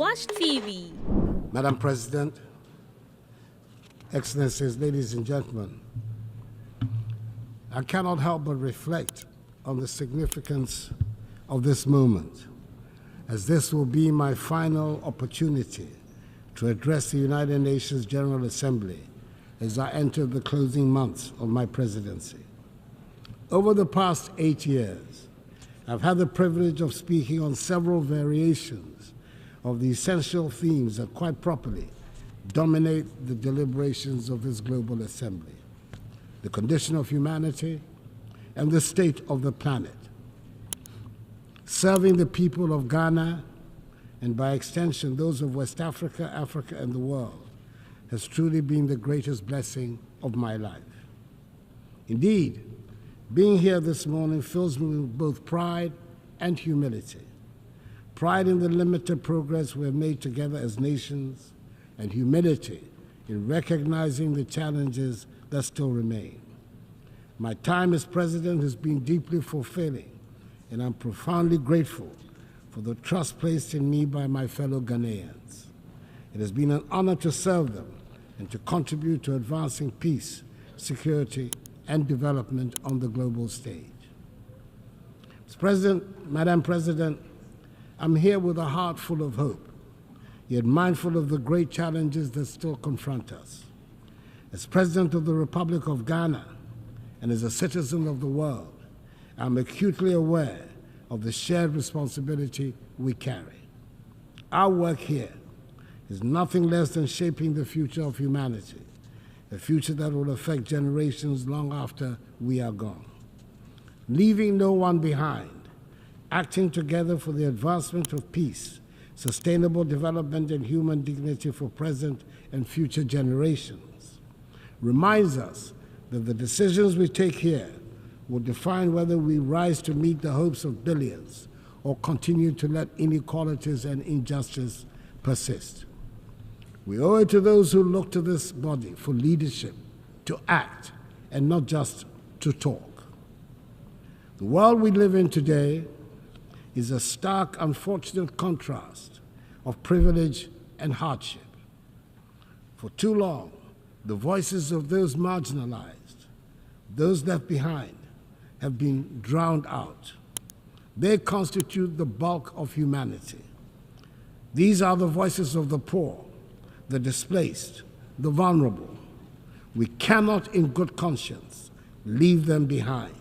𝐀𝐤𝐮𝐼. Madam President, Excellencies, ladies and gentlemen, I cannot help but reflect on the significance of this moment, as this will be my final opportunity to address the United Nations General Assembly as I enter the closing months of my presidency. Over the past 8 years, I've had the privilege of speaking on several variations of the essential themes that quite properly dominate the deliberations of this global assembly: the condition of humanity and the state of the planet. Serving the people of Ghana, and by extension those of West Africa, Africa, and the world, has truly been the greatest blessing of my life. Indeed, being here this morning fills me with both pride and humility. Pride in the limited progress we have made together as nations, and humility in recognizing the challenges that still remain. My time as president has been deeply fulfilling, and I'm profoundly grateful for the trust placed in me by my fellow Ghanaians. It has been an honor to serve them and to contribute to advancing peace, security, and development on the global stage. Mr. President, Madam President, I'm here with a heart full of hope, yet mindful of the great challenges that still confront us. As President of the Republic of Ghana and as a citizen of the world, I'm acutely aware of the shared responsibility we carry. Our work here is nothing less than shaping the future of humanity, a future that will affect generations long after we are gone. Leaving no one behind, acting together for the advancement of peace, sustainable development, and human dignity for present and future generations, reminds us that the decisions we take here will define whether we rise to meet the hopes of billions or continue to let inequalities and injustice persist. We owe it to those who look to this body for leadership, to act, and not just to talk. The world we live in today is a stark, unfortunate contrast of privilege and hardship. For too long, the voices of those marginalized, those left behind, have been drowned out. They constitute the bulk of humanity. These are the voices of the poor, the displaced, the vulnerable. We cannot, in good conscience, leave them behind.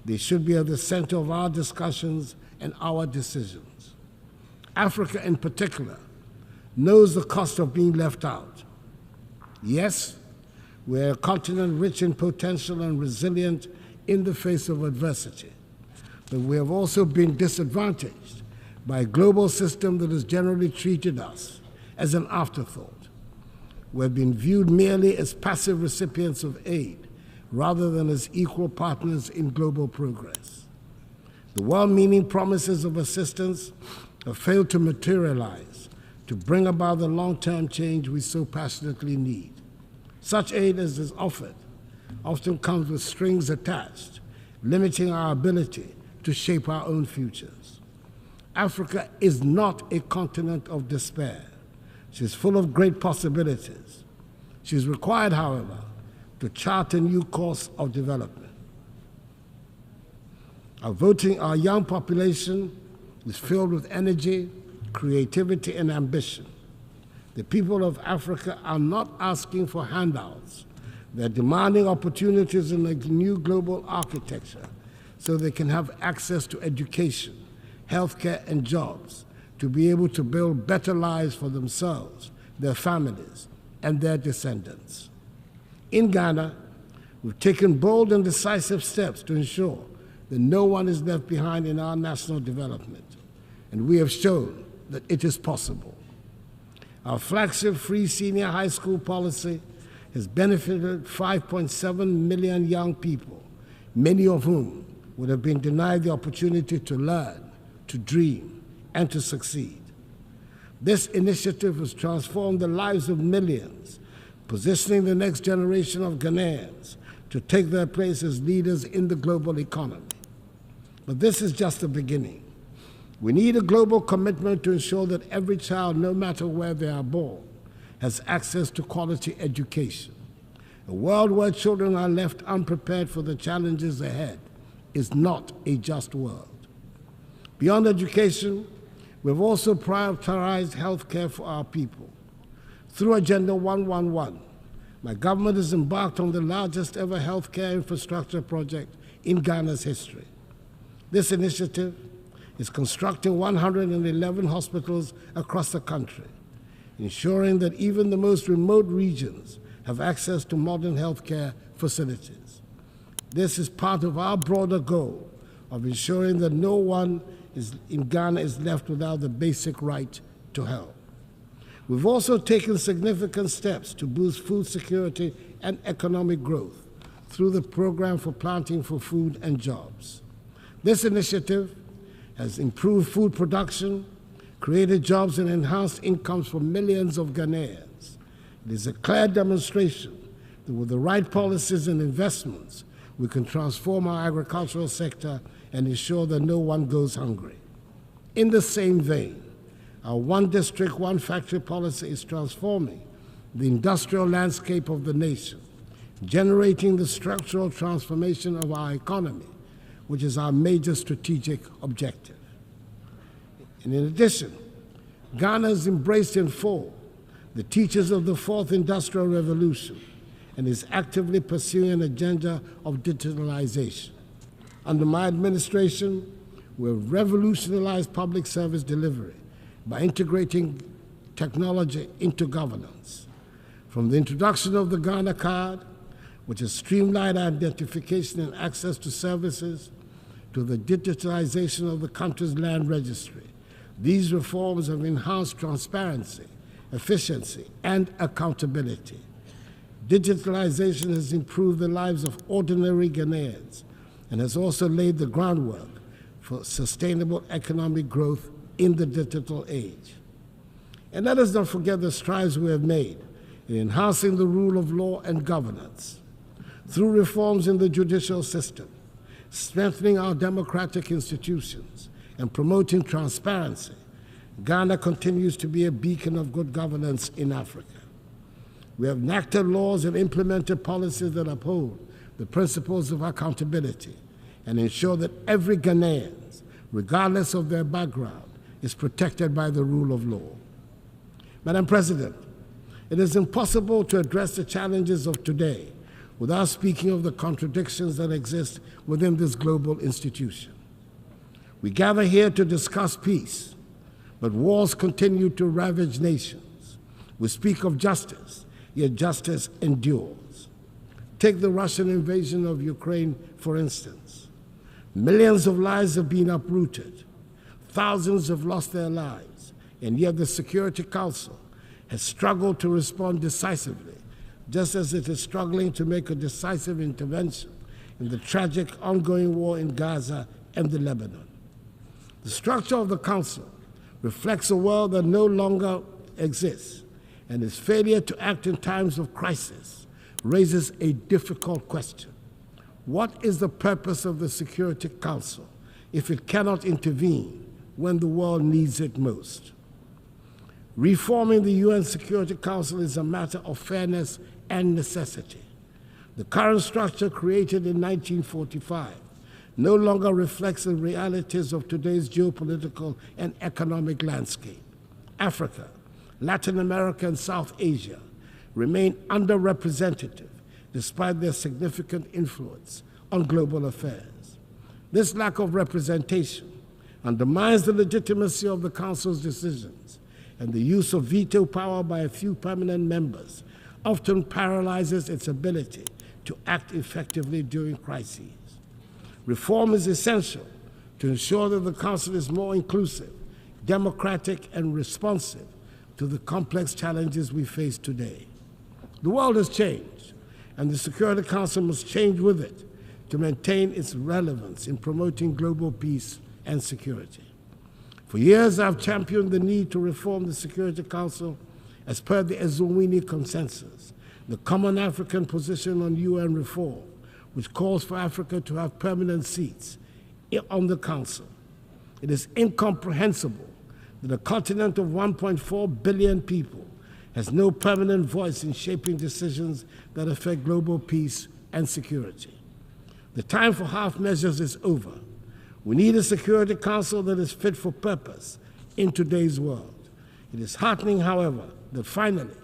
They should be at the center of our discussions and our decisions. Africa, in particular, knows the cost of being left out. Yes, we're a continent rich in potential and resilient in the face of adversity, but we have also been disadvantaged by a global system that has generally treated us as an afterthought. We've been viewed merely as passive recipients of aid rather than as equal partners in global progress. The well-meaning promises of assistance have failed to materialize to bring about the long-term change we so passionately need. Such aid as is offered often comes with strings attached, limiting our ability to shape our own futures. Africa is not a continent of despair. She's full of great possibilities. She's required, however, to chart a new course of development. Our young population is filled with energy, creativity, and ambition. The people of Africa are not asking for handouts. They're demanding opportunities in a new global architecture so they can have access to education, healthcare, and jobs to be able to build better lives for themselves, their families, and their descendants. In Ghana, we've taken bold and decisive steps to ensure that no one is left behind in our national development, and we have shown that it is possible. Our flagship free senior high school policy has benefited 5.7 million young people, many of whom would have been denied the opportunity to learn, to dream, and to succeed. This initiative has transformed the lives of millions, positioning the next generation of Ghanaians to take their place as leaders in the global economy. But this is just the beginning. We need a global commitment to ensure that every child, no matter where they are born, has access to quality education. A world where children are left unprepared for the challenges ahead is not a just world. Beyond education, we've also prioritized health care for our people. Through Agenda 111, my government has embarked on the largest ever healthcare infrastructure project in Ghana's history. This initiative is constructing 111 hospitals across the country, ensuring that even the most remote regions have access to modern healthcare facilities. This is part of our broader goal of ensuring that no one in Ghana is left without the basic right to health. We've also taken significant steps to boost food security and economic growth through the Program for Planting for Food and Jobs. This initiative has improved food production, created jobs, and enhanced incomes for millions of Ghanaians. It is a clear demonstration that with the right policies and investments, we can transform our agricultural sector and ensure that no one goes hungry. In the same vein, our one district, one factory policy is transforming the industrial landscape of the nation, generating the structural transformation of our economy, which is our major strategic objective. And in addition, Ghana has embraced in full the teachings of the Fourth Industrial Revolution and is actively pursuing an agenda of digitalization. Under my administration, we've revolutionized public service delivery by integrating technology into governance. From the introduction of the Ghana card, which has streamlined identification and access to services, to the digitalization of the country's land registry, these reforms have enhanced transparency, efficiency, and accountability. Digitalization has improved the lives of ordinary Ghanaians and has also laid the groundwork for sustainable economic growth in the digital age. And let us not forget the strides we have made in enhancing the rule of law and governance. Through reforms in the judicial system, strengthening our democratic institutions, and promoting transparency, Ghana continues to be a beacon of good governance in Africa. We have enacted laws and implemented policies that uphold the principles of accountability and ensure that every Ghanaian, regardless of their background, is protected by the rule of law. Madam President, it is impossible to address the challenges of today without speaking of the contradictions that exist within this global institution. We gather here to discuss peace, but wars continue to ravage nations. We speak of justice, yet justice endures. Take the Russian invasion of Ukraine, for instance. Millions of lives have been uprooted. Thousands have lost their lives, and yet the Security Council has struggled to respond decisively, just as it is struggling to make a decisive intervention in the tragic ongoing war in Gaza and the Lebanon. The structure of the Council reflects a world that no longer exists, and its failure to act in times of crisis raises a difficult question. What is the purpose of the Security Council if it cannot intervene when the world needs it most? Reforming the UN Security Council is a matter of fairness and necessity. The current structure, created in 1945, no longer reflects the realities of today's geopolitical and economic landscape. Africa, Latin America, and South Asia remain underrepresented despite their significant influence on global affairs. This lack of representation undermines the legitimacy of the Council's decisions, and the use of veto power by a few permanent members often paralyzes its ability to act effectively during crises. Reform is essential to ensure that the Council is more inclusive, democratic, and responsive to the complex challenges we face today. The world has changed, and the Security Council must change with it to maintain its relevance in promoting global peace and security. For years, I've championed the need to reform the Security Council as per the Eswatini Consensus, the common African position on UN reform, which calls for Africa to have permanent seats on the Council. It is incomprehensible that a continent of 1.4 billion people has no permanent voice in shaping decisions that affect global peace and security. The time for half measures is over. We need a Security Council that is fit for purpose in today's world. It is heartening, however, that finally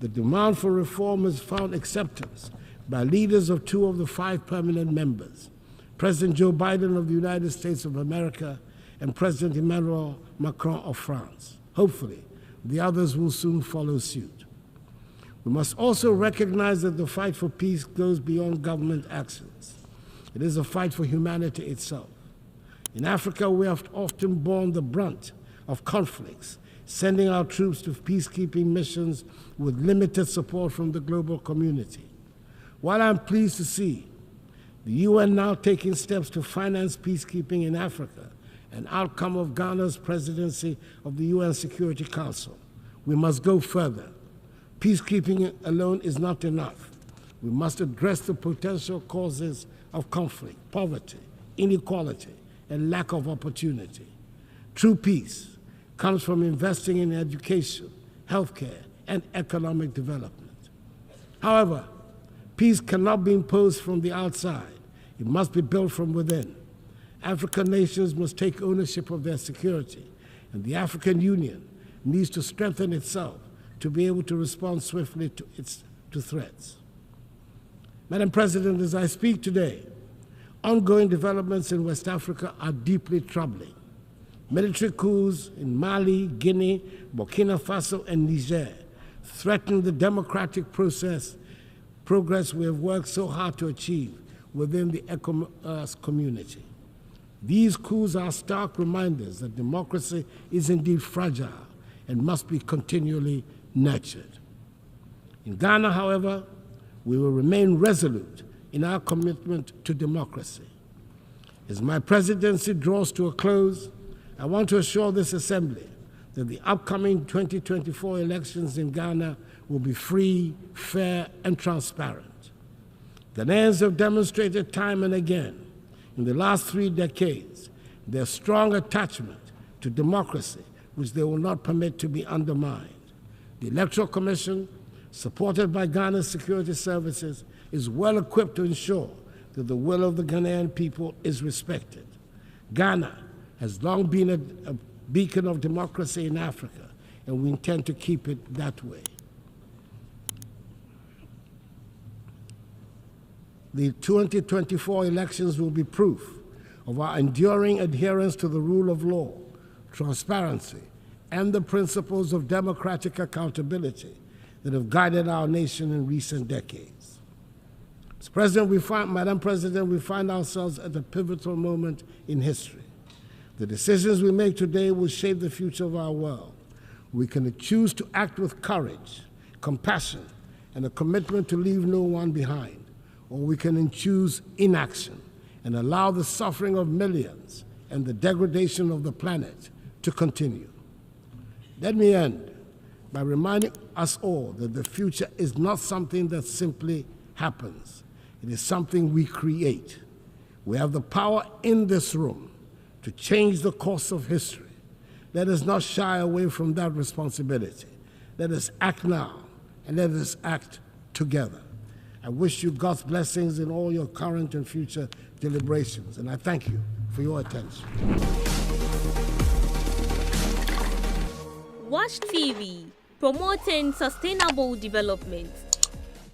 the demand for reform has found acceptance by leaders of 2 of the 5 permanent members, President Joe Biden of the United States of America and President Emmanuel Macron of France. Hopefully, the others will soon follow suit. We must also recognize that the fight for peace goes beyond government actions. It is a fight for humanity itself. In Africa, we have often borne the brunt of conflicts, sending our troops to peacekeeping missions with limited support from the global community. While I'm pleased to see the UN now taking steps to finance peacekeeping in Africa, an outcome of Ghana's presidency of the UN Security Council, we must go further. Peacekeeping alone is not enough. We must address the potential causes of conflict, poverty, inequality, and lack of opportunity. True peace comes from investing in education, healthcare, and economic development. However, peace cannot be imposed from the outside. It must be built from within. African nations must take ownership of their security, and the African Union needs to strengthen itself to be able to respond swiftly to threats. Madam President, as I speak today, ongoing developments in West Africa are deeply troubling. Military coups in Mali, Guinea, Burkina Faso, and Niger threaten the democratic progress we have worked so hard to achieve within the ECOWAS community. These coups are stark reminders that democracy is indeed fragile and must be continually nurtured. In Ghana, however, we will remain resolute in our commitment to democracy. As my presidency draws to a close, I want to assure this Assembly that the upcoming 2024 elections in Ghana will be free, fair, and transparent. Ghanaians have demonstrated time and again in the last 3 decades their strong attachment to democracy, which they will not permit to be undermined. The Electoral Commission, supported by Ghana's security services, is well equipped to ensure that the will of the Ghanaian people is respected. Ghana has long been a beacon of democracy in Africa, and we intend to keep it that way. The 2024 elections will be proof of our enduring adherence to the rule of law, transparency, and the principles of democratic accountability that have guided our nation in recent decades. Madam President, we find ourselves at a pivotal moment in history. The decisions we make today will shape the future of our world. We can choose to act with courage, compassion, and a commitment to leave no one behind, or we can choose inaction and allow the suffering of millions and the degradation of the planet to continue. Let me end by reminding us all that the future is not something that simply happens. It is something we create. We have the power in this room to change the course of history. Let us not shy away from that responsibility. Let us act now, and let us act together. I wish you God's blessings in all your current and future deliberations, and I thank you for your attention. Watch TV, promoting sustainable development.